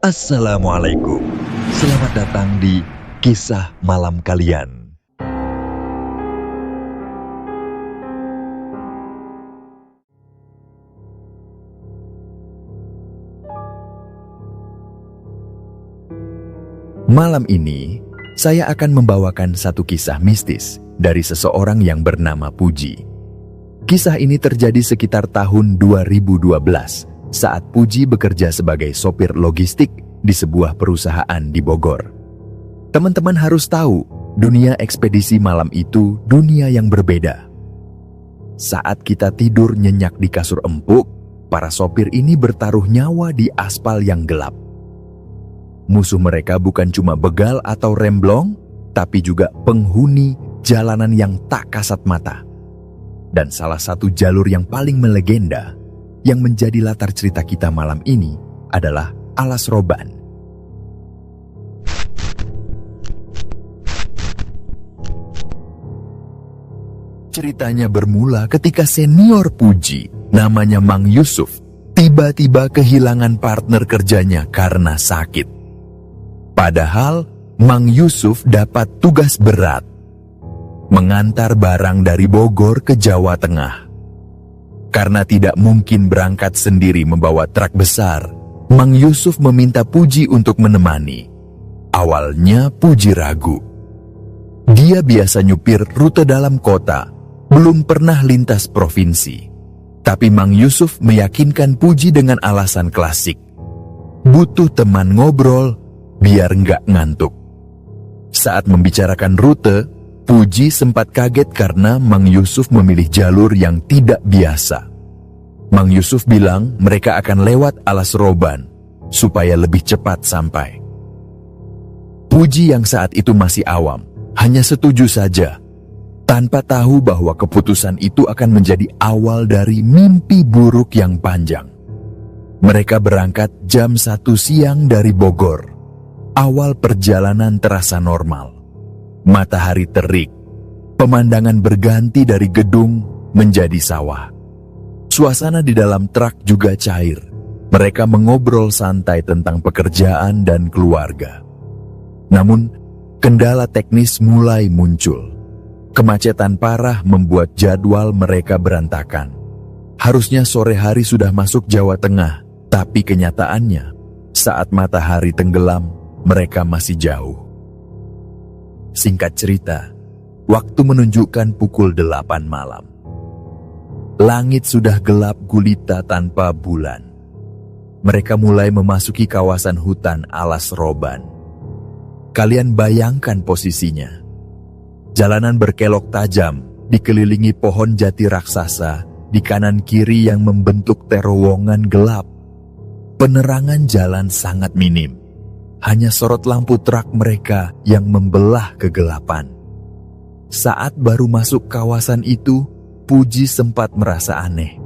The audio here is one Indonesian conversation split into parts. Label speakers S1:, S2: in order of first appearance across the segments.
S1: Assalamualaikum. Selamat datang di Kisah Malam Kalian. Malam ini, saya akan membawakan satu kisah mistis dari seseorang yang bernama Puji. Kisah ini terjadi sekitar tahun 2012 saat Puji bekerja sebagai sopir logistik di sebuah perusahaan di Bogor. Teman-teman harus tahu, dunia ekspedisi malam itu dunia yang berbeda. Saat kita tidur nyenyak di kasur empuk, para sopir ini bertaruh nyawa di aspal yang gelap. Musuh mereka bukan cuma begal atau remblong, tapi juga penghuni jalanan yang tak kasat mata. Dan salah satu jalur yang paling melegenda yang menjadi latar cerita kita malam ini adalah Alas Roban. Ceritanya bermula ketika senior Puji, namanya Mang Yusuf, tiba-tiba kehilangan partner kerjanya karena sakit. Padahal Mang Yusuf dapat tugas berat, mengantar barang dari Bogor ke Jawa Tengah. Karena tidak mungkin berangkat sendiri membawa truk besar, Mang Yusuf meminta Puji untuk menemani. Awalnya Puji ragu. Dia biasa nyupir rute dalam kota, belum pernah lintas provinsi. Tapi Mang Yusuf meyakinkan Puji dengan alasan klasik. Butuh teman ngobrol, biar nggak ngantuk. Saat membicarakan rute, Puji sempat kaget karena Mang Yusuf memilih jalur yang tidak biasa. Mang Yusuf bilang mereka akan lewat Alas Roban supaya lebih cepat sampai. Puji yang saat itu masih awam, hanya setuju saja, tanpa tahu bahwa keputusan itu akan menjadi awal dari mimpi buruk yang panjang. Mereka berangkat jam 1 siang dari Bogor. Awal perjalanan terasa normal. Matahari terik, pemandangan berganti dari gedung menjadi sawah. Suasana di dalam truk juga cair. Mereka mengobrol santai tentang pekerjaan dan keluarga. Namun, kendala teknis mulai muncul. Kemacetan parah membuat jadwal mereka berantakan. Harusnya sore hari sudah masuk Jawa Tengah, tapi kenyataannya, saat matahari tenggelam, mereka masih jauh. Singkat cerita, waktu menunjukkan pukul 8 malam. Langit sudah gelap gulita tanpa bulan. Mereka mulai memasuki kawasan hutan Alas Roban. Kalian bayangkan posisinya. Jalanan berkelok tajam, dikelilingi pohon jati raksasa, di kanan kiri yang membentuk terowongan gelap. Penerangan jalan sangat minim. Hanya sorot lampu truk mereka yang membelah kegelapan. Saat baru masuk kawasan itu, Puji sempat merasa aneh.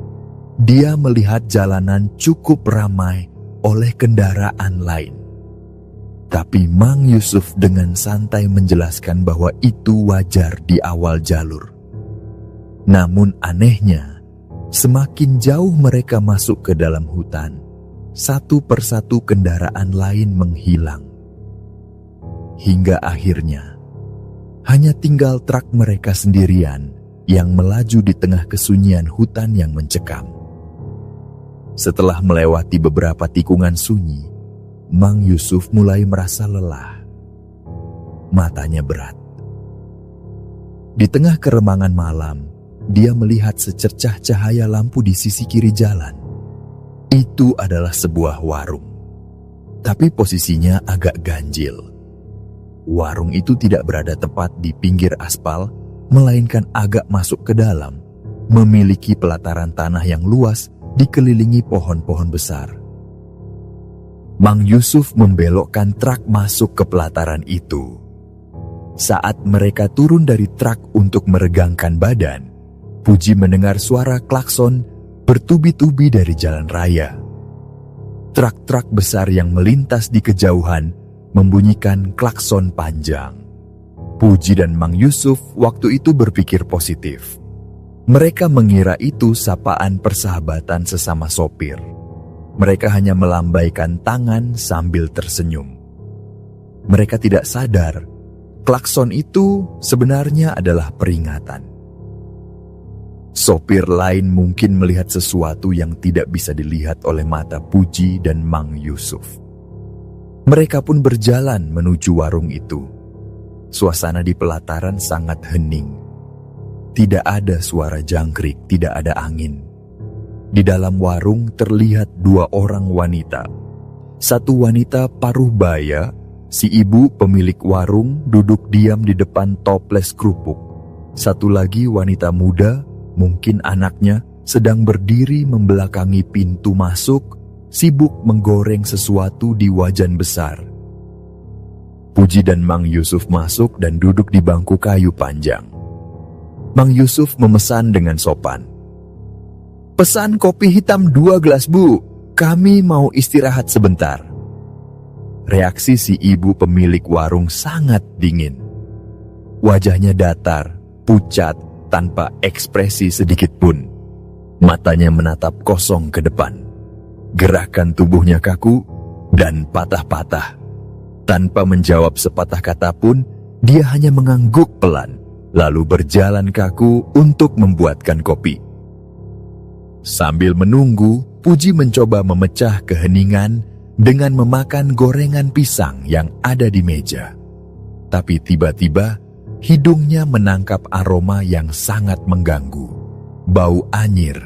S1: Dia melihat jalanan cukup ramai oleh kendaraan lain. Tapi Mang Yusuf dengan santai menjelaskan bahwa itu wajar di awal jalur. Namun anehnya, semakin jauh mereka masuk ke dalam hutan, satu persatu kendaraan lain menghilang. Hingga akhirnya, hanya tinggal truk mereka sendirian yang melaju di tengah kesunyian hutan yang mencekam. Setelah melewati beberapa tikungan sunyi, Mang Yusuf mulai merasa lelah. Matanya berat. Di tengah keremangan malam, dia melihat secercah cahaya lampu di sisi kiri jalan. Itu adalah sebuah warung. Tapi posisinya agak ganjil. Warung itu tidak berada tepat di pinggir aspal, melainkan agak masuk ke dalam, memiliki pelataran tanah yang luas dikelilingi pohon-pohon besar. Mang Yusuf membelokkan truk masuk ke pelataran itu. Saat mereka turun dari truk untuk meregangkan badan, Puji mendengar suara klakson bertubi-tubi dari jalan raya. Truk-truk besar yang melintas di kejauhan membunyikan klakson panjang. Puji dan Mang Yusuf waktu itu berpikir positif. Mereka mengira itu sapaan persahabatan sesama sopir. Mereka hanya melambaikan tangan sambil tersenyum. Mereka tidak sadar, klakson itu sebenarnya adalah peringatan. Sopir lain mungkin melihat sesuatu yang tidak bisa dilihat oleh mata Puji dan Mang Yusuf. Mereka pun berjalan menuju warung itu. Suasana di pelataran sangat hening. Tidak ada suara jangkrik, tidak ada angin. Di dalam warung terlihat 2 orang wanita. Satu wanita paruh baya, si ibu pemilik warung duduk diam di depan toples kerupuk. Satu lagi wanita muda, mungkin anaknya, sedang berdiri membelakangi pintu masuk, sibuk menggoreng sesuatu di wajan besar. Puji dan Mang Yusuf masuk dan duduk di bangku kayu panjang. Mang Yusuf memesan dengan sopan. "Pesan kopi hitam 2 gelas, Bu. Kami mau istirahat sebentar." Reaksi si ibu pemilik warung sangat dingin. Wajahnya datar, pucat, tanpa ekspresi sedikit pun. Matanya menatap kosong ke depan. Gerakan tubuhnya kaku dan patah-patah. Tanpa menjawab sepatah kata pun, dia hanya mengangguk pelan, lalu berjalan kaku untuk membuatkan kopi. Sambil menunggu, Puji mencoba memecah keheningan dengan memakan gorengan pisang yang ada di meja. Tapi tiba-tiba, hidungnya menangkap aroma yang sangat mengganggu. Bau anyir.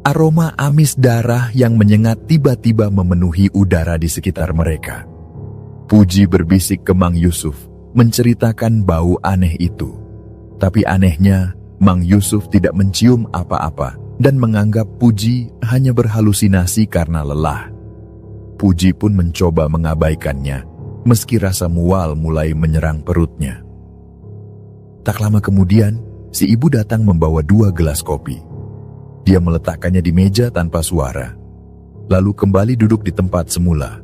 S1: Aroma amis darah yang menyengat tiba-tiba memenuhi udara di sekitar mereka. Puji berbisik ke Mang Yusuf, menceritakan bau aneh itu. Tapi anehnya, Mang Yusuf tidak mencium apa-apa dan menganggap Puji hanya berhalusinasi karena lelah. Puji pun mencoba mengabaikannya, meski rasa mual mulai menyerang perutnya. Tak lama kemudian, si ibu datang membawa 2 gelas kopi. Dia meletakkannya di meja tanpa suara, lalu kembali duduk di tempat semula,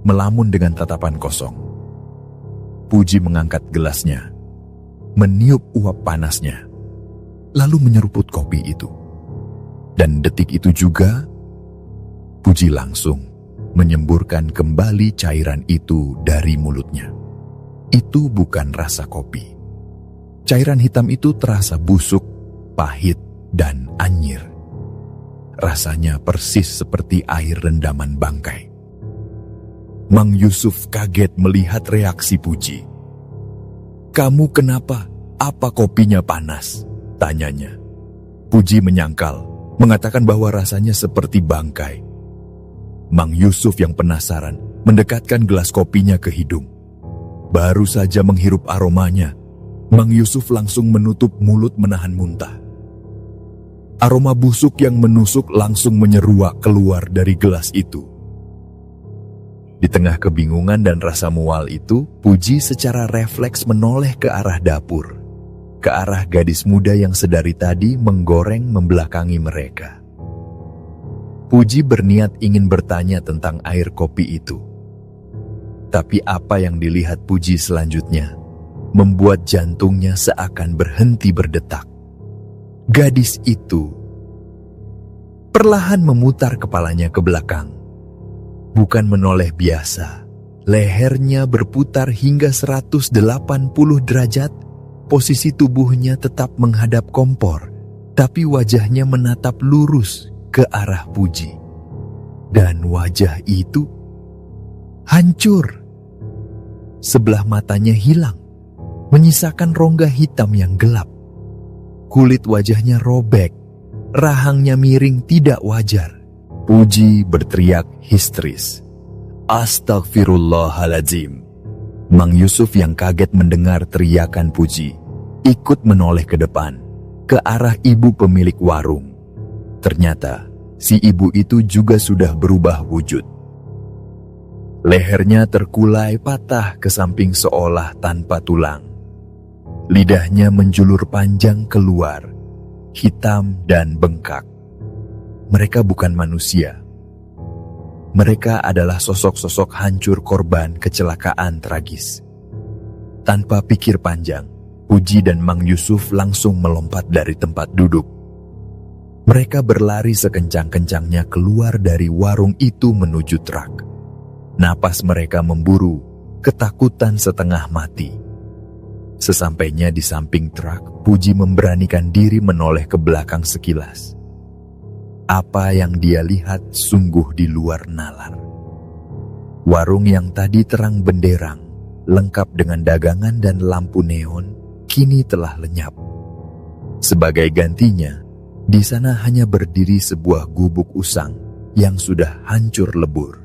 S1: melamun dengan tatapan kosong. Puji mengangkat gelasnya, meniup uap panasnya, lalu menyeruput kopi itu. Dan detik itu juga, Puji langsung menyemburkan kembali cairan itu dari mulutnya. Itu bukan rasa kopi. Cairan hitam itu terasa busuk, pahit, dan anyir. Rasanya persis seperti air rendaman bangkai. Mang Yusuf kaget melihat reaksi Puji. "Kamu kenapa? Apa kopinya panas?" tanyanya. Puji menyangkal, mengatakan bahwa rasanya seperti bangkai. Mang Yusuf yang penasaran mendekatkan gelas kopinya ke hidung. Baru saja menghirup aromanya, Mang Yusuf langsung menutup mulut menahan muntah. Aroma busuk yang menusuk langsung menyeruak keluar dari gelas itu. Di tengah kebingungan dan rasa mual itu, Puji secara refleks menoleh ke arah dapur, ke arah gadis muda yang sedari tadi menggoreng membelakangi mereka. Puji berniat ingin bertanya tentang air kopi itu. Tapi apa yang dilihat Puji selanjutnya membuat jantungnya seakan berhenti berdetak. Gadis itu perlahan memutar kepalanya ke belakang. Bukan menoleh biasa, lehernya berputar hingga 180 derajat. Posisi tubuhnya tetap menghadap kompor, tapi wajahnya menatap lurus ke arah Puji. Dan wajah itu hancur. Sebelah matanya hilang, menyisakan rongga hitam yang gelap. Kulit wajahnya robek, rahangnya miring tidak wajar. Puji berteriak histeris. "Astagfirullahaladzim." Mang Yusuf yang kaget mendengar teriakan Puji, ikut menoleh ke depan, ke arah ibu pemilik warung. Ternyata, si ibu itu juga sudah berubah wujud. Lehernya terkulai patah ke samping seolah tanpa tulang. Lidahnya menjulur panjang keluar, hitam dan bengkak. Mereka bukan manusia. Mereka adalah sosok-sosok hancur korban kecelakaan tragis. Tanpa pikir panjang, Puji dan Mang Yusuf langsung melompat dari tempat duduk. Mereka berlari sekencang-kencangnya keluar dari warung itu menuju truk. Napas mereka memburu, ketakutan setengah mati. Sesampainya di samping truk, Puji memberanikan diri menoleh ke belakang sekilas. Apa yang dia lihat sungguh di luar nalar. Warung yang tadi terang benderang, lengkap dengan dagangan dan lampu neon, kini telah lenyap. Sebagai gantinya, di sana hanya berdiri sebuah gubuk usang yang sudah hancur lebur,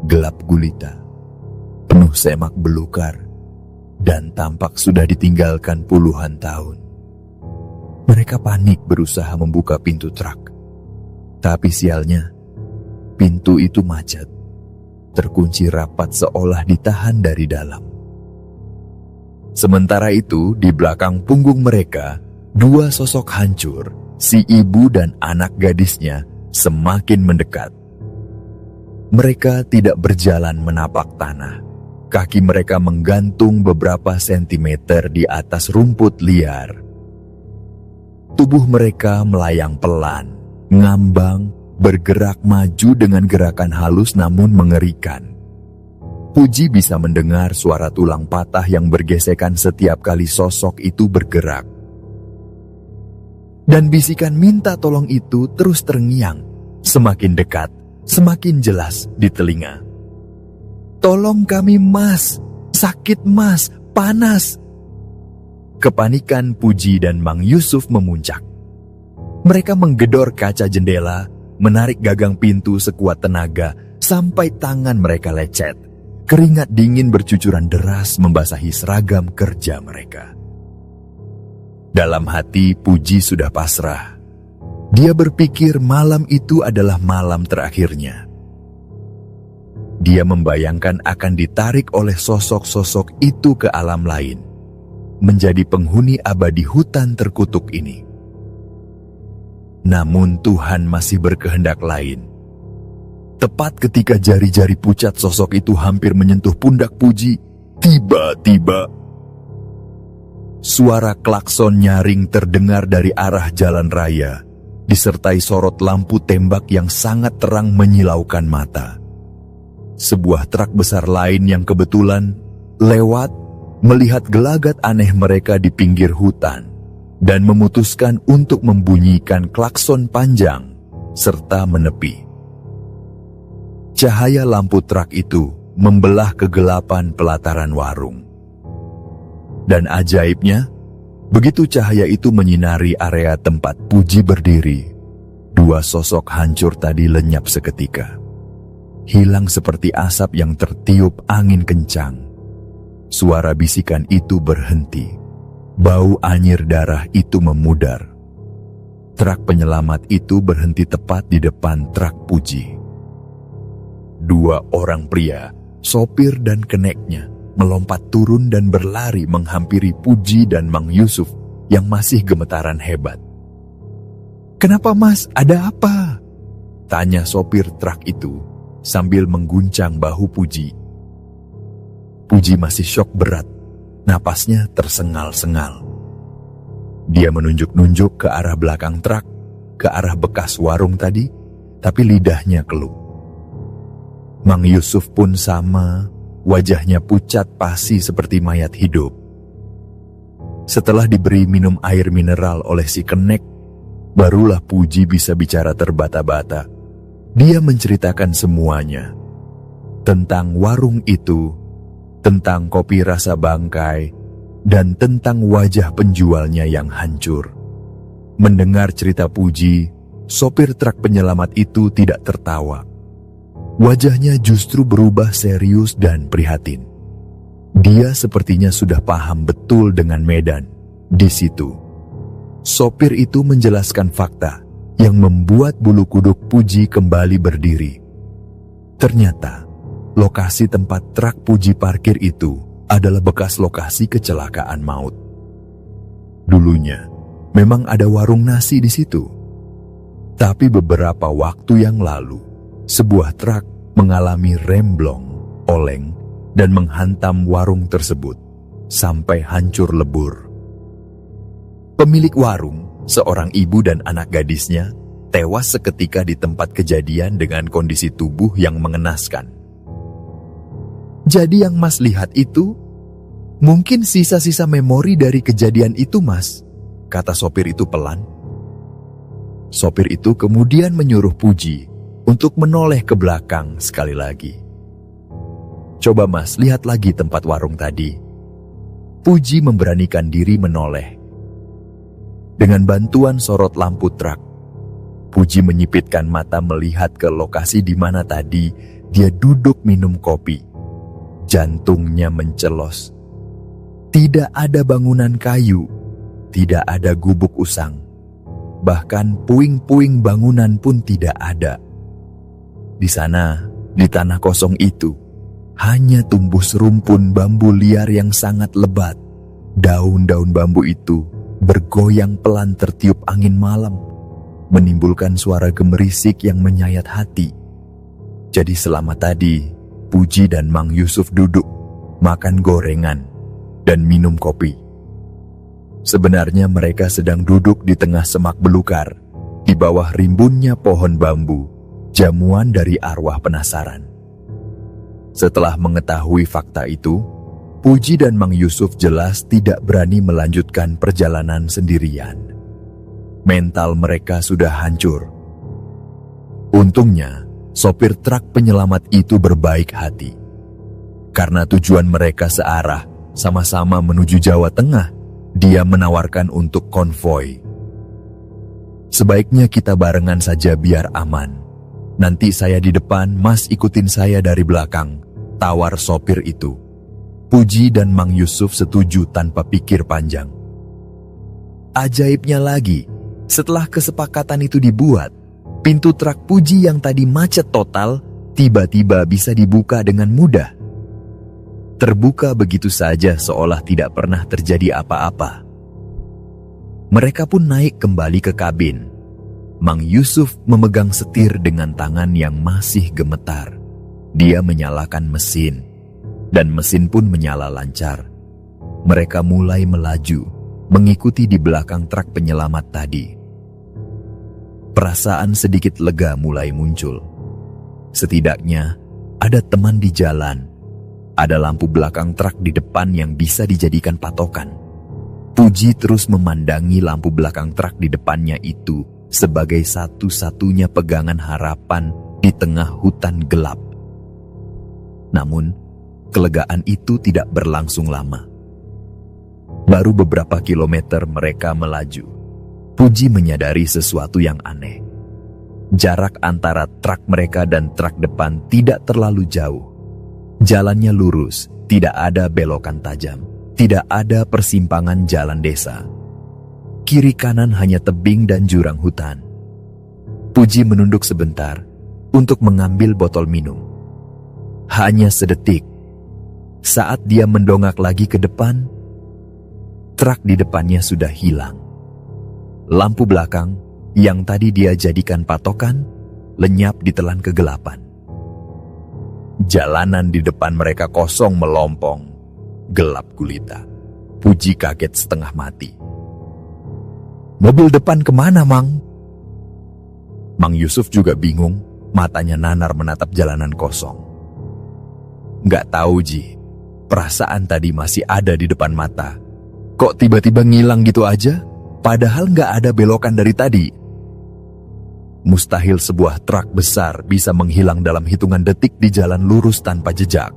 S1: gelap gulita, penuh semak belukar, dan tampak sudah ditinggalkan puluhan tahun. Mereka panik berusaha membuka pintu truk. Tapi sialnya, pintu itu macet, terkunci rapat seolah ditahan dari dalam. Sementara itu, di belakang punggung mereka, dua sosok hancur, si ibu dan anak gadisnya, semakin mendekat. Mereka tidak berjalan menapak tanah. Kaki mereka menggantung beberapa sentimeter di atas rumput liar. Tubuh mereka melayang pelan, ngambang, bergerak maju dengan gerakan halus namun mengerikan. Puji bisa mendengar suara tulang patah yang bergesekan setiap kali sosok itu bergerak. Dan bisikan minta tolong itu terus terngiang, semakin dekat, semakin jelas di telinga. "Tolong kami, Mas! Sakit, Mas! Panas!" Kepanikan Puji dan Mang Yusuf memuncak. Mereka menggedor kaca jendela, menarik gagang pintu sekuat tenaga sampai tangan mereka lecet. Keringat dingin bercucuran deras membasahi seragam kerja mereka. Dalam hati Puji sudah pasrah. Dia berpikir malam itu adalah malam terakhirnya. Dia membayangkan akan ditarik oleh sosok-sosok itu ke alam lain, menjadi penghuni abadi hutan terkutuk ini. Namun Tuhan masih berkehendak lain. Tepat ketika jari-jari pucat sosok itu hampir menyentuh pundak Puji, tiba-tiba suara klakson nyaring terdengar dari arah jalan raya, disertai sorot lampu tembak yang sangat terang menyilaukan mata. Sebuah truk besar lain yang kebetulan lewat melihat gelagat aneh mereka di pinggir hutan dan memutuskan untuk membunyikan klakson panjang serta menepi. Cahaya lampu truk itu membelah kegelapan pelataran warung. Dan ajaibnya, begitu cahaya itu menyinari area tempat Puji berdiri, dua sosok hancur tadi lenyap seketika. Hilang seperti asap yang tertiup angin kencang. Suara bisikan itu berhenti. Bau anyir darah itu memudar. Truk penyelamat itu berhenti tepat di depan truk Puji. Dua orang pria, sopir dan keneknya, melompat turun dan berlari menghampiri Puji dan Mang Yusuf yang masih gemetaran hebat. "Kenapa, Mas? Ada apa?" tanya sopir truk itu sambil mengguncang bahu Puji. Puji masih syok berat, napasnya tersengal-sengal. Dia menunjuk-nunjuk ke arah belakang truk, ke arah bekas warung tadi, tapi lidahnya keluh. Mang Yusuf pun sama, wajahnya pucat pasi seperti mayat hidup. Setelah diberi minum air mineral oleh si kenek, barulah Puji bisa bicara terbata-bata. Dia menceritakan semuanya. Tentang warung itu, tentang kopi rasa bangkai, dan tentang wajah penjualnya yang hancur. Mendengar cerita Puji, sopir truk penyelamat itu tidak tertawa. Wajahnya justru berubah serius dan prihatin. Dia sepertinya sudah paham betul dengan medan. Di situ, sopir itu menjelaskan fakta yang membuat bulu kuduk Puji kembali berdiri. Ternyata, lokasi tempat truk Puji parkir itu adalah bekas lokasi kecelakaan maut. Dulunya, memang ada warung nasi di situ. Tapi beberapa waktu yang lalu, sebuah truk mengalami remblong, oleng, dan menghantam warung tersebut sampai hancur lebur. Pemilik warung, seorang ibu dan anak gadisnya, tewas seketika di tempat kejadian dengan kondisi tubuh yang mengenaskan. Jadi yang Mas lihat itu, mungkin sisa-sisa memori dari kejadian itu, Mas, kata sopir itu pelan. Sopir itu kemudian menyuruh Puji untuk menoleh ke belakang sekali lagi. Coba Mas, lihat lagi tempat warung tadi. Puji memberanikan diri menoleh. Dengan bantuan sorot lampu truk, Puji menyipitkan mata melihat ke lokasi di mana tadi dia duduk minum kopi. Jantungnya mencelos. Tidak ada bangunan kayu, tidak ada gubuk usang. Bahkan puing-puing bangunan pun tidak ada. Di sana, di tanah kosong itu, hanya tumbuh serumpun bambu liar yang sangat lebat. Daun-daun bambu itu bergoyang pelan tertiup angin malam, menimbulkan suara gemerisik yang menyayat hati. Jadi selama tadi, Puji dan Mang Yusuf duduk, makan gorengan, dan minum kopi. Sebenarnya mereka sedang duduk di tengah semak belukar, di bawah rimbunnya pohon bambu, jamuan dari arwah penasaran. Setelah mengetahui fakta itu, Puji dan Mang Yusuf jelas tidak berani melanjutkan perjalanan sendirian. Mental mereka sudah hancur. Untungnya, sopir truk penyelamat itu berbaik hati. Karena tujuan mereka searah, sama-sama menuju Jawa Tengah, dia menawarkan untuk konvoi. Sebaiknya kita barengan saja biar aman. Nanti saya di depan, Mas ikutin saya dari belakang, tawar sopir itu. Puji dan Mang Yusuf setuju tanpa pikir panjang. Ajaibnya lagi, setelah kesepakatan itu dibuat, pintu truk Puji yang tadi macet total, tiba-tiba bisa dibuka dengan mudah. Terbuka begitu saja seolah tidak pernah terjadi apa-apa. Mereka pun naik kembali ke kabin. Mang Yusuf memegang setir dengan tangan yang masih gemetar. Dia menyalakan mesin, dan mesin pun menyala lancar. Mereka mulai melaju, mengikuti di belakang truk penyelamat tadi. Perasaan sedikit lega mulai muncul. Setidaknya ada teman di jalan. Ada lampu belakang truk di depan yang bisa dijadikan patokan. Puji terus memandangi lampu belakang truk di depannya itu sebagai satu-satunya pegangan harapan di tengah hutan gelap. Namun, kelegaan itu tidak berlangsung lama. Baru beberapa kilometer mereka melaju. Puji menyadari sesuatu yang aneh. Jarak antara truk mereka dan truk depan tidak terlalu jauh. Jalannya lurus, tidak ada belokan tajam, tidak ada persimpangan jalan desa. Kiri kanan hanya tebing dan jurang hutan. Puji menunduk sebentar untuk mengambil botol minum. Hanya sedetik. Saat dia mendongak lagi ke depan, truk di depannya sudah hilang. Lampu belakang yang tadi dia jadikan patokan lenyap ditelan kegelapan. Jalanan di depan mereka kosong melompong, gelap gulita. Puji kaget setengah mati. Mobil depan kemana, Mang? Mang Yusuf juga bingung, matanya nanar menatap jalanan kosong. Nggak tahu, Ji. Perasaan tadi masih ada di depan mata. Kok tiba-tiba ngilang gitu aja? Padahal nggak ada belokan dari tadi. Mustahil sebuah truk besar bisa menghilang dalam hitungan detik di jalan lurus tanpa jejak.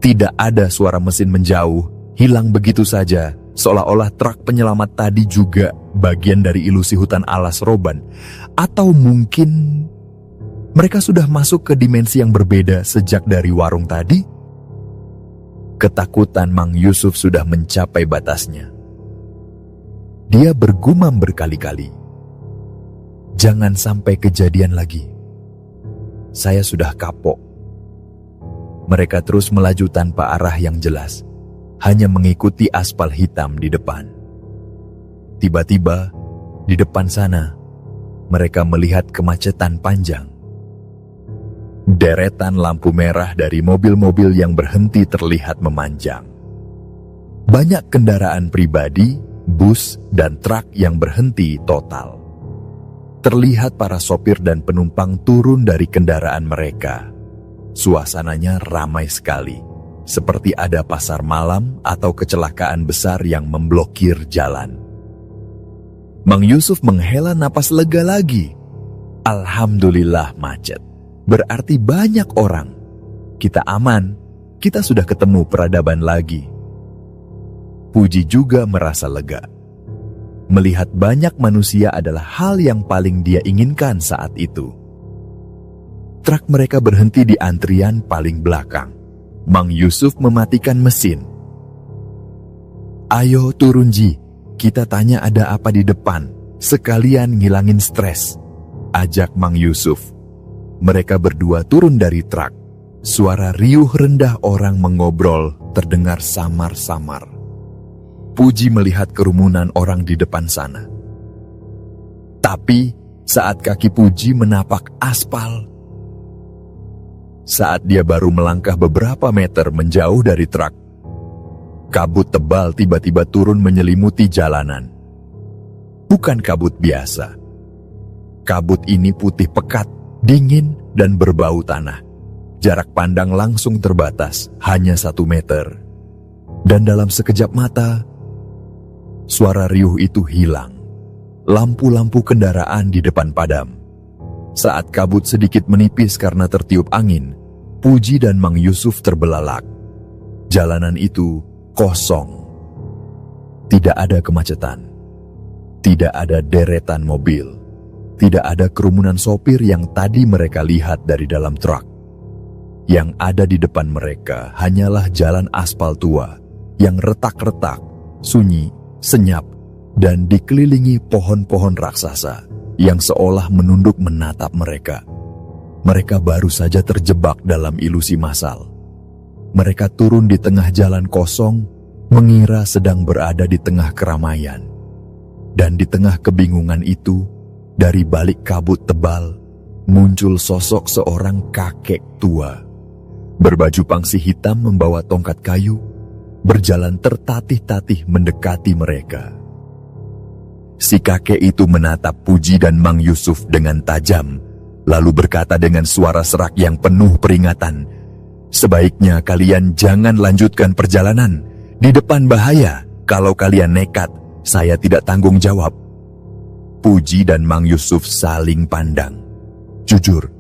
S1: Tidak ada suara mesin menjauh, hilang begitu saja, seolah-olah truk penyelamat tadi juga bagian dari ilusi hutan alas Roban. Atau mungkin mereka sudah masuk ke dimensi yang berbeda sejak dari warung tadi? Ketakutan Mang Yusuf sudah mencapai batasnya. Dia bergumam berkali-kali. Jangan sampai kejadian lagi. Saya sudah kapok. Mereka terus melaju tanpa arah yang jelas, hanya mengikuti aspal hitam di depan. Tiba-tiba, di depan sana, mereka melihat kemacetan panjang. Deretan lampu merah dari mobil-mobil yang berhenti terlihat memanjang. Banyak kendaraan pribadi, bus, dan truk yang berhenti total. Terlihat para sopir dan penumpang turun dari kendaraan mereka. Suasananya ramai sekali, seperti ada pasar malam atau kecelakaan besar yang memblokir jalan. Mang Yusuf menghela napas lega lagi. Alhamdulillah macet. Berarti banyak orang. Kita aman. Kita sudah ketemu peradaban lagi. Puji juga merasa lega. Melihat banyak manusia adalah hal yang paling dia inginkan saat itu. Truk mereka berhenti di antrian paling belakang. Mang Yusuf mematikan mesin. Ayo turun Ji, kita tanya ada apa di depan, sekalian ngilangin stres, ajak Mang Yusuf. Mereka berdua turun dari truk. Suara riuh rendah orang mengobrol terdengar samar-samar. Puji melihat kerumunan orang di depan sana. Tapi saat kaki Puji menapak aspal, saat dia baru melangkah beberapa meter menjauh dari truk, kabut tebal tiba-tiba turun menyelimuti jalanan. Bukan kabut biasa. Kabut ini putih pekat, dingin, dan berbau tanah. Jarak pandang langsung terbatas, hanya 1 meter. Dan dalam sekejap mata, suara riuh itu hilang. Lampu-lampu kendaraan di depan padam. Saat kabut sedikit menipis karena tertiup angin, Puji dan Mang Yusuf terbelalak. Jalanan itu kosong. Tidak ada kemacetan. Tidak ada deretan mobil. Tidak ada kerumunan sopir yang tadi mereka lihat dari dalam truk. Yang ada di depan mereka hanyalah jalan aspal tua yang retak-retak, sunyi, senyap, dan dikelilingi pohon-pohon raksasa yang seolah menunduk menatap mereka. Mereka baru saja terjebak dalam ilusi massal. Mereka turun di tengah jalan kosong, mengira sedang berada di tengah keramaian. Dan di tengah kebingungan itu, dari balik kabut tebal, muncul sosok seorang kakek tua. Berbaju pangsi hitam membawa tongkat kayu, berjalan tertatih-tatih mendekati mereka. Si kakek itu menatap Puji dan Mang Yusuf dengan tajam, lalu berkata dengan suara serak yang penuh peringatan, "Sebaiknya kalian jangan lanjutkan perjalanan. Di depan bahaya. Kalau kalian nekat, saya tidak tanggung jawab." Puji dan Mang Yusuf saling pandang. Jujur,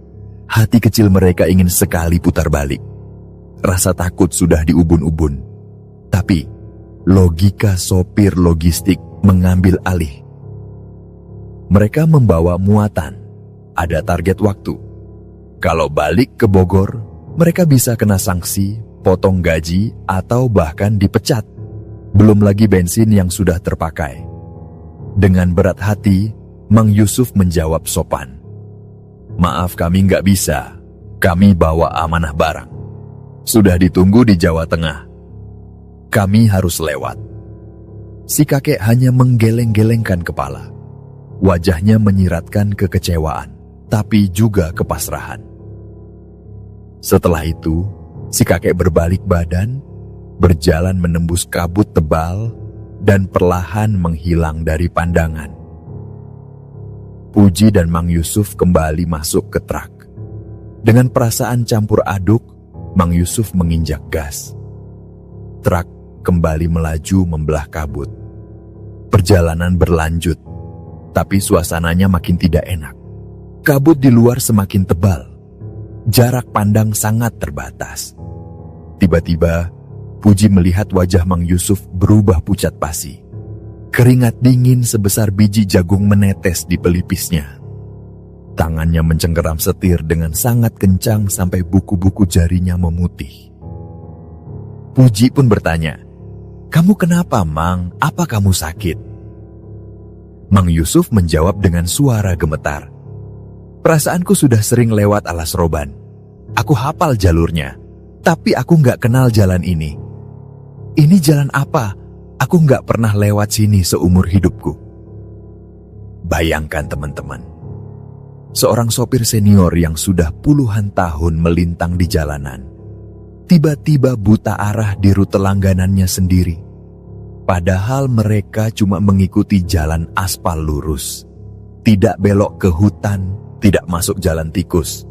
S1: hati kecil mereka ingin sekali putar balik. Rasa takut sudah diubun-ubun. Tapi, logika sopir logistik mengambil alih. Mereka membawa muatan, ada target waktu. Kalau balik ke Bogor, mereka bisa kena sanksi, potong gaji, atau bahkan dipecat. Belum lagi bensin yang sudah terpakai. Dengan berat hati, Mang Yusuf menjawab sopan. "Maaf, kami nggak bisa. Kami bawa amanah barang. Sudah ditunggu di Jawa Tengah. Kami harus lewat." Si kakek hanya menggeleng-gelengkan kepala. Wajahnya menyiratkan kekecewaan, tapi juga kepasrahan. Setelah itu, si kakek berbalik badan, berjalan menembus kabut tebal, dan perlahan menghilang dari pandangan. Puji dan Mang Yusuf kembali masuk ke truk. Dengan perasaan campur aduk, Mang Yusuf menginjak gas. Truk kembali melaju membelah kabut. Perjalanan berlanjut, tapi suasananya makin tidak enak. Kabut di luar semakin tebal. Jarak pandang sangat terbatas. Tiba-tiba, Puji melihat wajah Mang Yusuf berubah pucat pasi. Keringat dingin sebesar biji jagung menetes di pelipisnya. Tangannya mencengkeram setir dengan sangat kencang sampai buku-buku jarinya memutih. Puji pun bertanya, "Kamu kenapa, Mang? Apa kamu sakit?" Mang Yusuf menjawab dengan suara gemetar, "Perasaanku sudah sering lewat Alas Roban. Aku hafal jalurnya, tapi aku nggak kenal jalan ini. Ini jalan apa? Aku nggak pernah lewat sini seumur hidupku." Bayangkan teman-teman, seorang sopir senior yang sudah puluhan tahun melintang di jalanan, tiba-tiba buta arah di rute langganannya sendiri. Padahal mereka cuma mengikuti jalan aspal lurus. Tidak belok ke hutan, tidak masuk jalan tikus.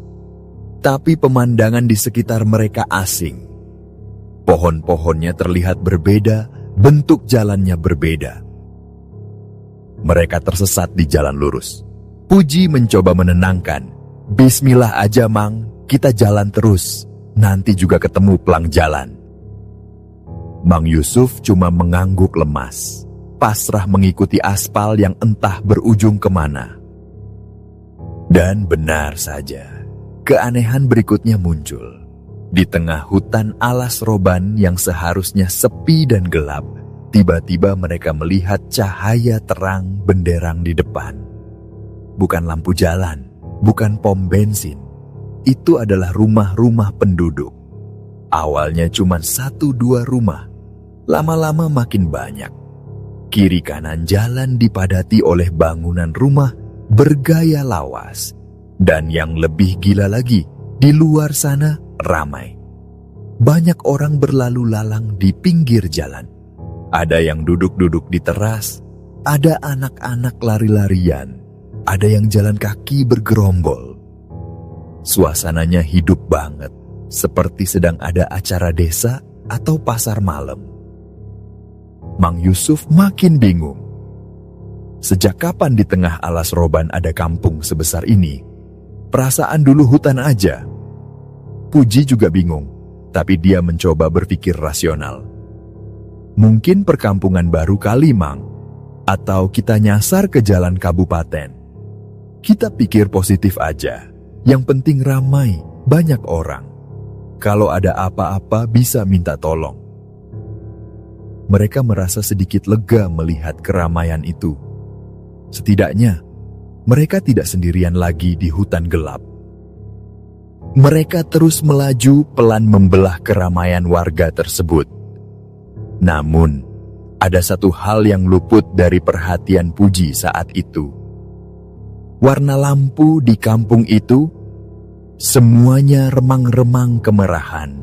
S1: Tapi pemandangan di sekitar mereka asing. Pohon-pohonnya terlihat berbeda, bentuk jalannya berbeda. Mereka tersesat di jalan lurus. Puji mencoba menenangkan. Bismillah aja, Mang, kita jalan terus. Nanti juga ketemu pelang jalan. Mang Yusuf cuma mengangguk lemas, pasrah mengikuti aspal yang entah berujung kemana. Dan benar saja, keanehan berikutnya muncul. Di tengah hutan alas roban yang seharusnya sepi dan gelap, tiba-tiba mereka melihat cahaya terang benderang di depan. Bukan lampu jalan, bukan pom bensin. Itu adalah rumah-rumah penduduk. Awalnya cuma 1-2 rumah, lama-lama makin banyak. Kiri kanan jalan dipadati oleh bangunan rumah bergaya lawas. Dan yang lebih gila lagi, di luar sana ramai. Banyak orang berlalu lalang di pinggir jalan. Ada yang duduk-duduk di teras, ada anak-anak lari-larian, ada yang jalan kaki bergerombol. Suasananya hidup banget, seperti sedang ada acara desa atau pasar malam. Mang Yusuf makin bingung. Sejak kapan di tengah alas roban ada kampung sebesar ini? Perasaan dulu hutan aja. Puji juga bingung, tapi dia mencoba berpikir rasional. Mungkin perkampungan baru kali, Mang. Atau kita nyasar ke jalan kabupaten. Kita pikir positif aja. Yang penting ramai, banyak orang. Kalau ada apa-apa bisa minta tolong. Mereka merasa sedikit lega melihat keramaian itu. Setidaknya, mereka tidak sendirian lagi di hutan gelap. Mereka terus melaju pelan membelah keramaian warga tersebut. Namun, ada satu hal yang luput dari perhatian Puji saat itu. Warna lampu di kampung itu, semuanya remang-remang kemerahan.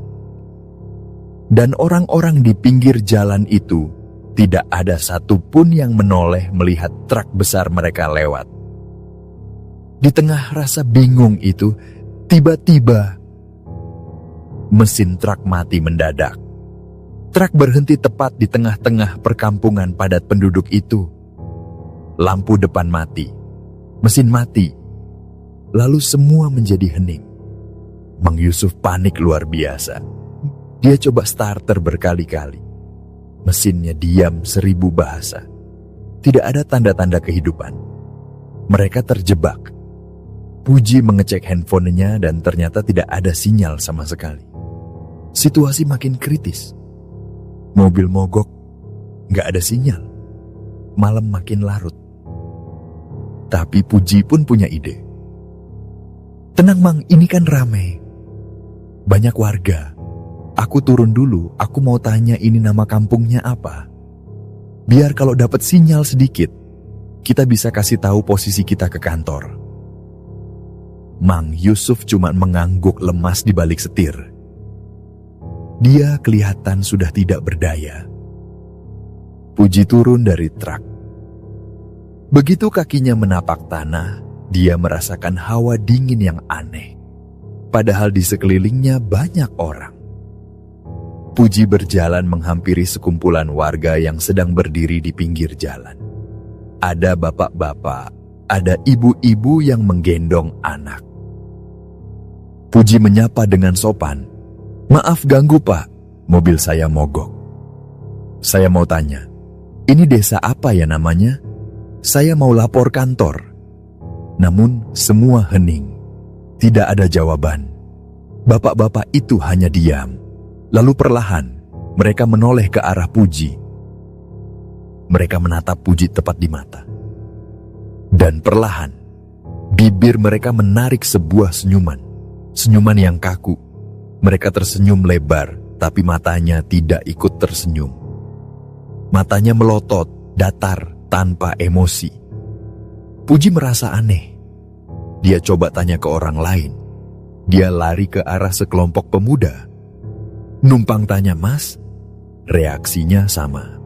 S1: Dan orang-orang di pinggir jalan itu, tidak ada satupun yang menoleh melihat truk besar mereka lewat. Di tengah rasa bingung itu, tiba-tiba mesin truk mati mendadak. Truk berhenti tepat di tengah-tengah perkampungan padat penduduk itu. Lampu depan mati, mesin mati, lalu semua menjadi hening. Mang Yusuf panik luar biasa. Dia coba starter berkali-kali. Mesinnya diam 1000 bahasa. Tidak ada tanda-tanda kehidupan. Mereka terjebak. Puji mengecek handphonenya dan ternyata tidak ada sinyal sama sekali. Situasi makin kritis. Mobil mogok, gak ada sinyal. Malam makin larut. Tapi Puji pun punya ide. Tenang, Mang, ini kan ramai. Banyak warga. Aku turun dulu, aku mau tanya ini nama kampungnya apa. Biar kalau dapat sinyal sedikit, kita bisa kasih tahu posisi kita ke kantor. Mang Yusuf cuma mengangguk lemas di balik setir. Dia kelihatan sudah tidak berdaya. Puji turun dari truk. Begitu kakinya menapak tanah, dia merasakan hawa dingin yang aneh. Padahal di sekelilingnya banyak orang. Puji berjalan menghampiri sekumpulan warga yang sedang berdiri di pinggir jalan. Ada bapak-bapak, ada ibu-ibu yang menggendong anak. Puji menyapa dengan sopan. Maaf ganggu, Pak, mobil saya mogok. Saya mau tanya, ini desa apa ya namanya? Saya mau lapor kantor. Namun semua hening. Tidak ada jawaban. Bapak-bapak itu hanya diam. Lalu perlahan, mereka menoleh ke arah Puji. Mereka menatap Puji tepat di mata. Dan perlahan, bibir mereka menarik sebuah senyuman. Senyuman yang kaku. Mereka tersenyum lebar, tapi matanya tidak ikut tersenyum. Matanya melotot, datar, tanpa emosi. Puji merasa aneh. Dia coba tanya ke orang lain. Dia lari ke arah sekelompok pemuda. Numpang tanya, Mas? Reaksinya sama.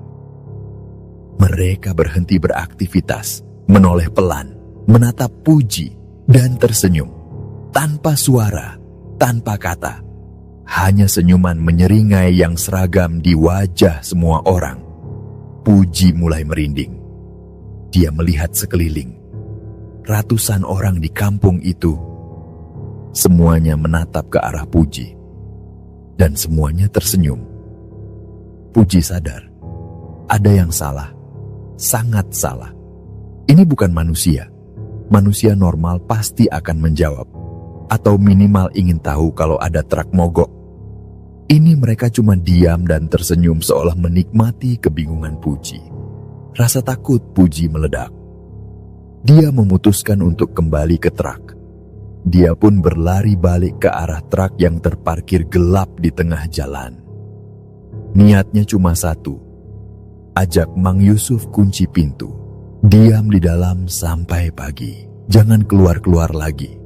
S1: Mereka berhenti beraktivitas, menoleh pelan, menatap Puji dan tersenyum. Tanpa suara, tanpa kata. Hanya senyuman menyeringai yang seragam di wajah semua orang. Puji mulai merinding. Dia melihat sekeliling. Ratusan orang di kampung itu. Semuanya menatap ke arah Puji. Dan semuanya tersenyum. Puji sadar. Ada yang salah. Sangat salah. Ini bukan manusia. Manusia normal pasti akan menjawab. Atau minimal ingin tahu kalau ada truk mogok. Ini mereka cuma diam dan tersenyum seolah menikmati kebingungan Puji. Rasa takut Puji meledak. Dia memutuskan untuk kembali ke truk. Dia pun berlari balik ke arah truk yang terparkir gelap di tengah jalan. Niatnya cuma satu. Ajak Mang Yusuf kunci pintu. Diam di dalam sampai pagi. Jangan keluar-keluar lagi.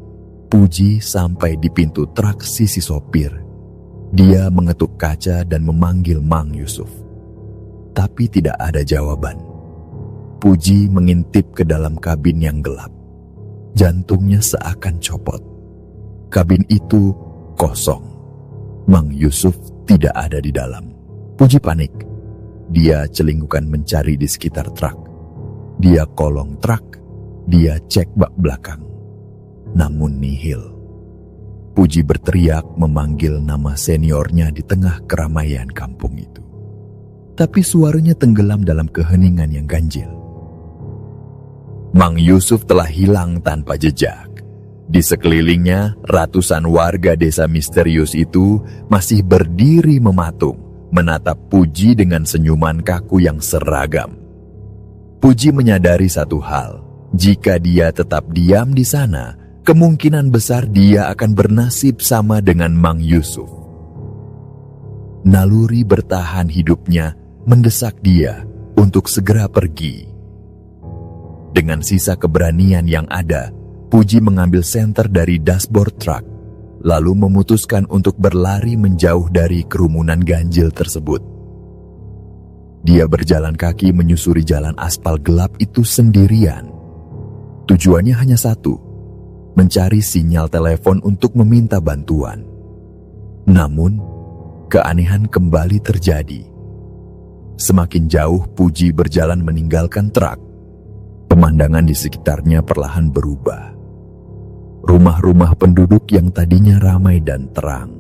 S1: Puji sampai di pintu truk sisi sopir. Dia mengetuk kaca dan memanggil Mang Yusuf. Tapi tidak ada jawaban. Puji mengintip ke dalam kabin yang gelap. Jantungnya seakan copot. Kabin itu kosong. Mang Yusuf tidak ada di dalam. Puji panik. Dia celingkukan mencari di sekitar truk. Dia kolong truk. Dia cek bak belakang. Namun nihil. Puji berteriak memanggil nama seniornya di tengah keramaian kampung itu. Tapi suaranya tenggelam dalam keheningan yang ganjil. Mang Yusuf telah hilang tanpa jejak. Di sekelilingnya, ratusan warga desa misterius itu masih berdiri mematung, menatap Puji dengan senyuman kaku yang seragam. Puji menyadari satu hal, jika dia tetap diam di sana, kemungkinan besar dia akan bernasib sama dengan Mang Yusuf. Naluri bertahan hidupnya mendesak dia untuk segera pergi. Dengan sisa keberanian yang ada, Puji mengambil senter dari dashboard truk, lalu memutuskan untuk berlari menjauh dari kerumunan ganjil tersebut. Dia berjalan kaki menyusuri jalan aspal gelap itu sendirian. Tujuannya hanya satu, mencari sinyal telepon untuk meminta bantuan. Namun, keanehan kembali terjadi. Semakin jauh Puji berjalan meninggalkan truk, pemandangan di sekitarnya perlahan berubah. Rumah-rumah penduduk yang tadinya ramai dan terang,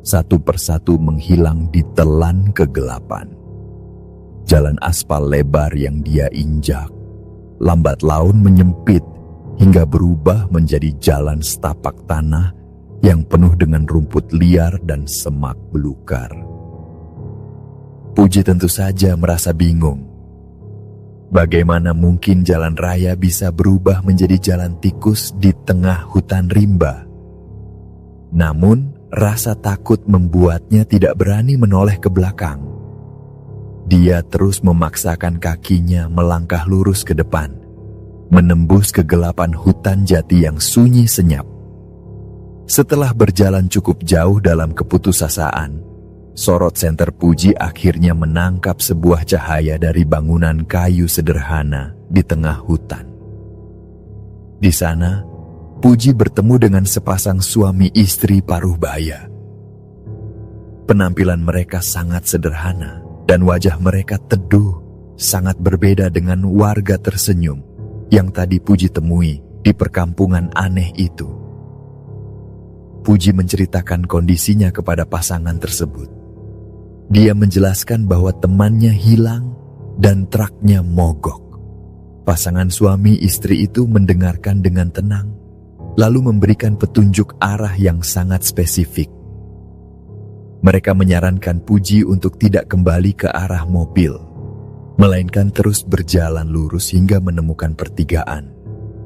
S1: satu persatu menghilang di telan kegelapan. Jalan aspal lebar yang dia injak, lambat laun menyempit hingga berubah menjadi jalan setapak tanah yang penuh dengan rumput liar dan semak belukar. Puji tentu saja merasa bingung. Bagaimana mungkin jalan raya bisa berubah menjadi jalan tikus di tengah hutan rimba? Namun, rasa takut membuatnya tidak berani menoleh ke belakang. Dia terus memaksakan kakinya melangkah lurus ke depan, menembus kegelapan hutan jati yang sunyi senyap. Setelah berjalan cukup jauh dalam keputusasaan, sorot senter Puji akhirnya menangkap sebuah cahaya dari bangunan kayu sederhana di tengah hutan. Di sana, Puji bertemu dengan sepasang suami istri paruh baya. Penampilan mereka sangat sederhana dan wajah mereka teduh, sangat berbeda dengan warga tersenyum yang tadi Puji temui di perkampungan aneh itu. Puji menceritakan kondisinya kepada pasangan tersebut. Dia menjelaskan bahwa temannya hilang dan truknya mogok. Pasangan suami istri itu mendengarkan dengan tenang, lalu memberikan petunjuk arah yang sangat spesifik. Mereka menyarankan Puji untuk tidak kembali ke arah mobil, melainkan terus berjalan lurus hingga menemukan pertigaan,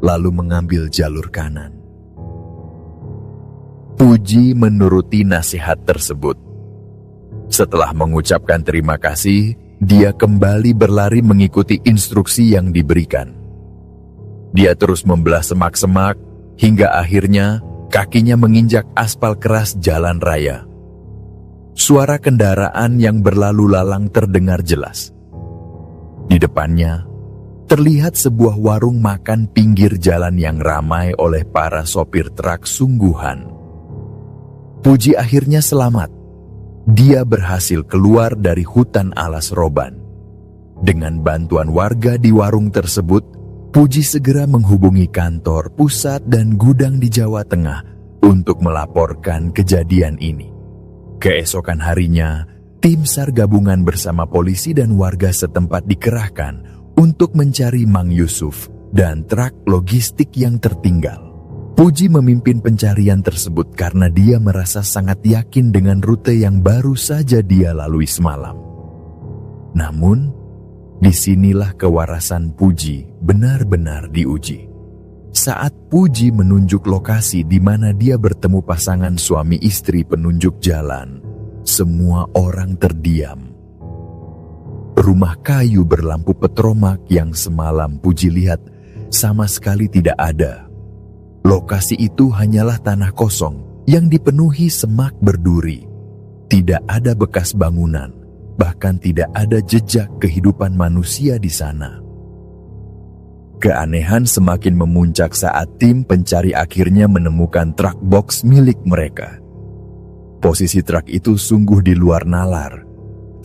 S1: lalu mengambil jalur kanan. Puji menuruti nasihat tersebut. Setelah mengucapkan terima kasih, dia kembali berlari mengikuti instruksi yang diberikan. Dia terus membelah semak-semak hingga akhirnya kakinya menginjak aspal keras jalan raya. Suara kendaraan yang berlalu lalang terdengar jelas. Di depannya, terlihat sebuah warung makan pinggir jalan yang ramai oleh para sopir truk sungguhan. Puji akhirnya selamat. Dia berhasil keluar dari hutan alas roban. Dengan bantuan warga di warung tersebut, Puji segera menghubungi kantor pusat dan gudang di Jawa Tengah untuk melaporkan kejadian ini. Keesokan harinya, tim SAR gabungan bersama polisi dan warga setempat dikerahkan untuk mencari Mang Yusuf dan truk logistik yang tertinggal. Puji memimpin pencarian tersebut karena dia merasa sangat yakin dengan rute yang baru saja dia lalui semalam. Namun, disinilah kewarasan Puji benar-benar diuji. Saat Puji menunjuk lokasi di mana dia bertemu pasangan suami istri penunjuk jalan, semua orang terdiam. Rumah kayu berlampu petromak yang semalam Puji lihat sama sekali tidak ada. Lokasi itu hanyalah tanah kosong yang dipenuhi semak berduri. Tidak ada bekas bangunan, bahkan tidak ada jejak kehidupan manusia di sana. Keanehan semakin memuncak saat tim pencari akhirnya menemukan truk box milik mereka. Posisi truk itu sungguh di luar nalar.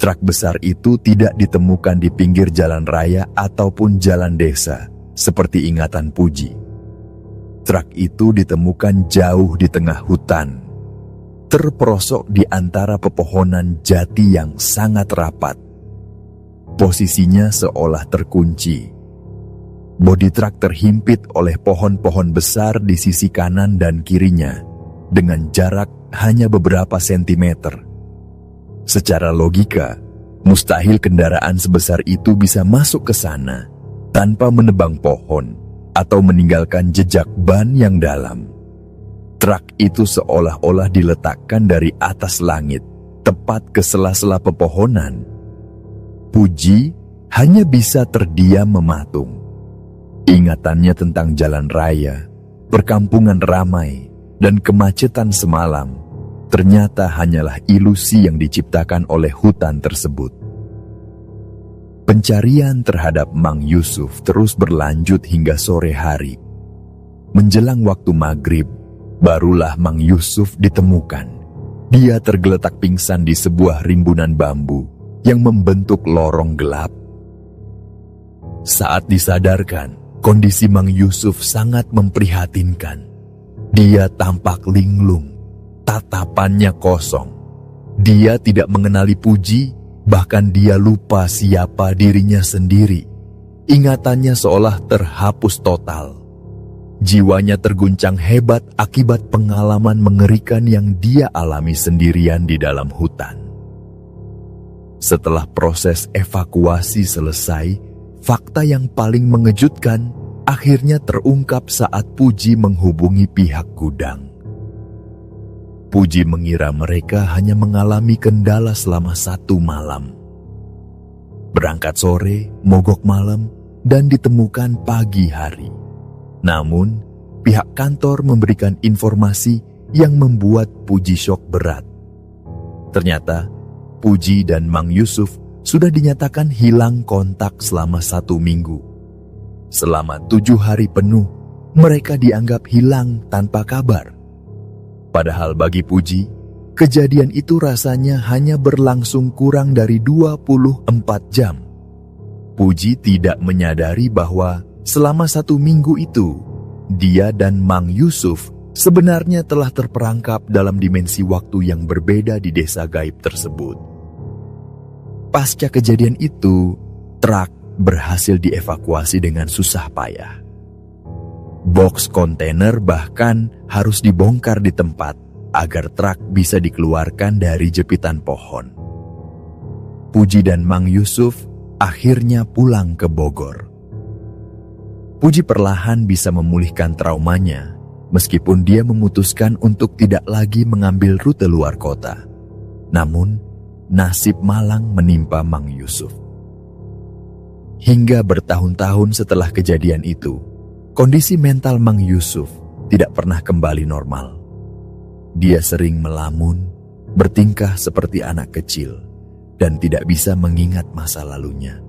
S1: Truk besar itu tidak ditemukan di pinggir jalan raya ataupun jalan desa, seperti ingatan Puji. Truk itu ditemukan jauh di tengah hutan, terperosok di antara pepohonan jati yang sangat rapat. Posisinya seolah terkunci. Bodi truk terhimpit oleh pohon-pohon besar di sisi kanan dan kirinya, dengan jarak hanya beberapa sentimeter. Secara logika, mustahil kendaraan sebesar itu bisa masuk ke sana tanpa menebang pohon atau meninggalkan jejak ban yang dalam. Truk itu seolah-olah diletakkan dari atas langit, tepat ke sela-sela pepohonan. Puji hanya bisa terdiam mematung. Ingatannya tentang jalan raya, perkampungan ramai, dan kemacetan semalam ternyata hanyalah ilusi yang diciptakan oleh hutan tersebut. Pencarian terhadap Mang Yusuf terus berlanjut hingga sore hari. Menjelang waktu maghrib, barulah Mang Yusuf ditemukan. Dia tergeletak pingsan di sebuah rimbunan bambu yang membentuk lorong gelap. Saat disadarkan, kondisi Mang Yusuf sangat memprihatinkan. Dia tampak linglung, tatapannya kosong. Dia tidak mengenali Puji, bahkan dia lupa siapa dirinya sendiri. Ingatannya seolah terhapus total. Jiwanya terguncang hebat akibat pengalaman mengerikan yang dia alami sendirian di dalam hutan. Setelah proses evakuasi selesai, fakta yang paling mengejutkan akhirnya terungkap saat Puji menghubungi pihak gudang. Puji mengira mereka hanya mengalami kendala selama 1 malam. Berangkat sore, mogok malam, dan ditemukan pagi hari. Namun, pihak kantor memberikan informasi yang membuat Puji syok berat. Ternyata, Puji dan Mang Yusuf sudah dinyatakan hilang kontak selama 1 minggu. Selama 7 hari penuh, mereka dianggap hilang tanpa kabar. Padahal bagi Puji, kejadian itu rasanya hanya berlangsung kurang dari 24 jam. Puji tidak menyadari bahwa selama 1 minggu itu, dia dan Mang Yusuf sebenarnya telah terperangkap dalam dimensi waktu yang berbeda di desa gaib tersebut. Pasca kejadian itu, truk berhasil dievakuasi dengan susah payah. Box kontainer bahkan harus dibongkar di tempat agar truk bisa dikeluarkan dari jepitan pohon. Puji dan Mang Yusuf akhirnya pulang ke Bogor. Puji perlahan bisa memulihkan traumanya, meskipun dia memutuskan untuk tidak lagi mengambil rute luar kota. Namun, nasib malang menimpa Mang Yusuf. Hingga bertahun-tahun setelah kejadian itu, kondisi mental Mang Yusuf tidak pernah kembali normal. Dia sering melamun, bertingkah seperti anak kecil, dan tidak bisa mengingat masa lalunya.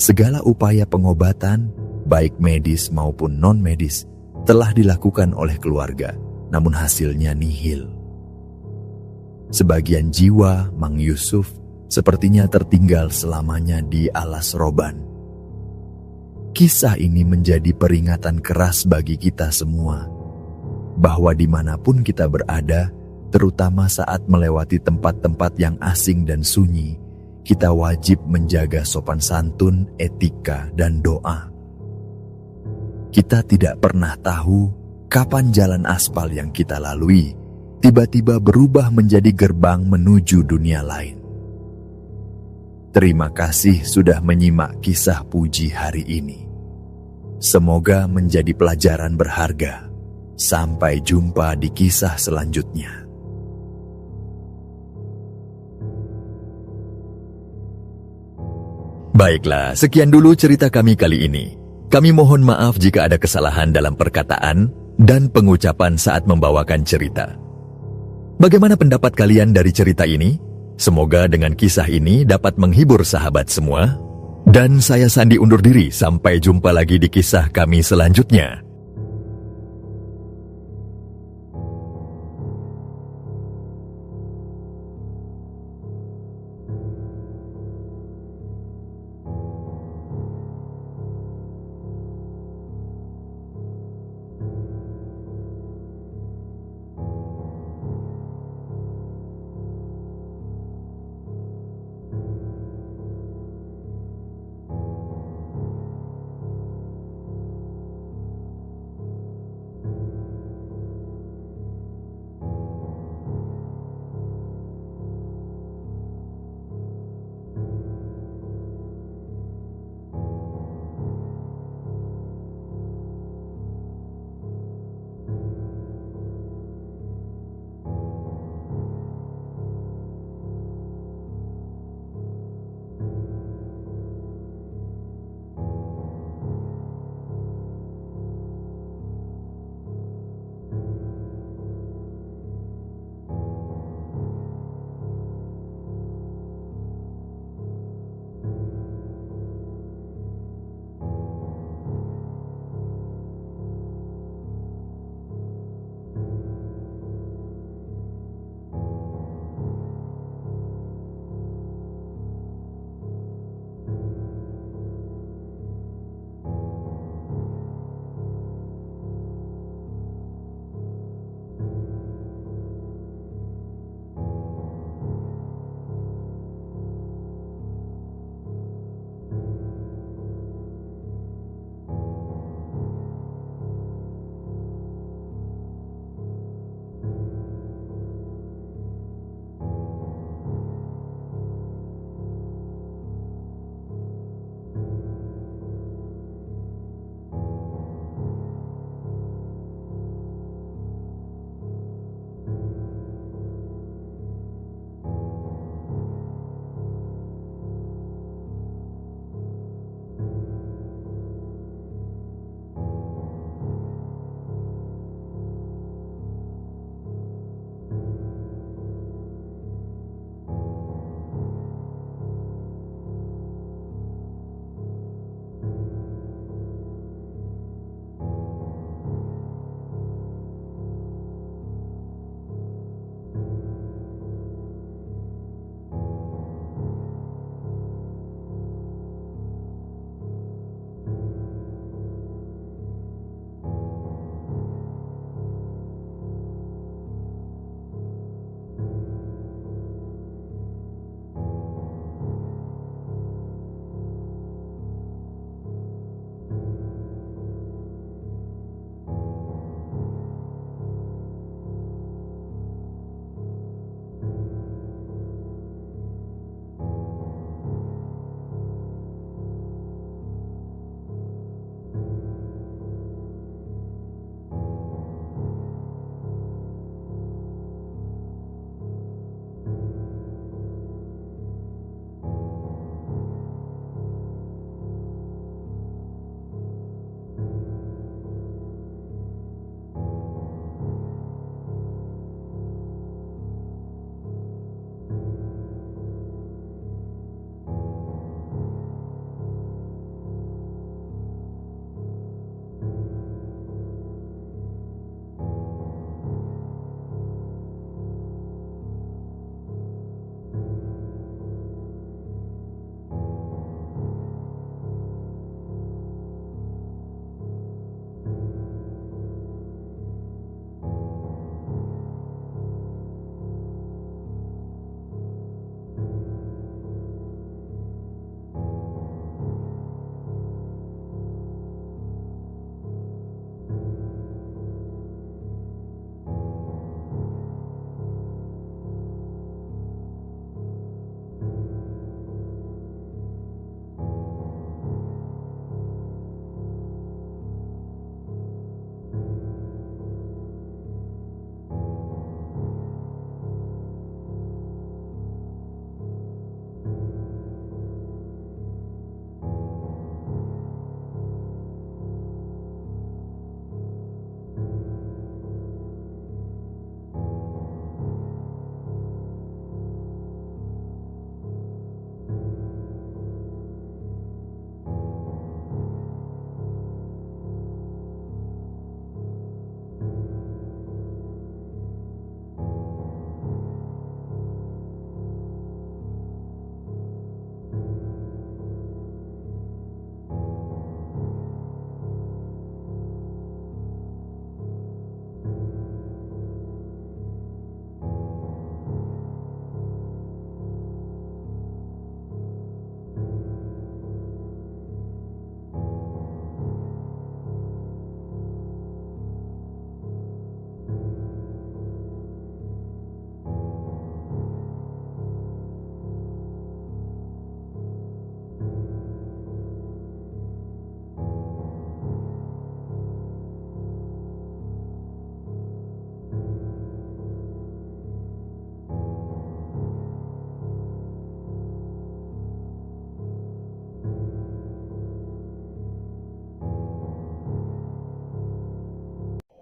S1: Segala upaya pengobatan, baik medis maupun non-medis, telah dilakukan oleh keluarga, namun hasilnya nihil. Sebagian jiwa Mang Yusuf sepertinya tertinggal selamanya di alas roban. Kisah ini menjadi peringatan keras bagi kita semua, bahwa dimanapun kita berada, terutama saat melewati tempat-tempat yang asing dan sunyi, kita wajib menjaga sopan santun, etika, dan doa. Kita tidak pernah tahu kapan jalan aspal yang kita lalui tiba-tiba berubah menjadi gerbang menuju dunia lain. Terima kasih sudah menyimak kisah Puji hari ini. Semoga menjadi pelajaran berharga. Sampai jumpa di kisah selanjutnya. Baiklah, sekian dulu cerita kami kali ini. Kami mohon maaf jika ada kesalahan dalam perkataan dan pengucapan saat membawakan cerita. Bagaimana pendapat kalian dari cerita ini? Semoga dengan kisah ini dapat menghibur sahabat semua. Dan saya Sandi undur diri, sampai jumpa lagi di kisah kami selanjutnya.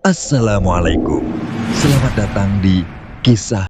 S1: Assalamualaikum. Selamat datang di Kisah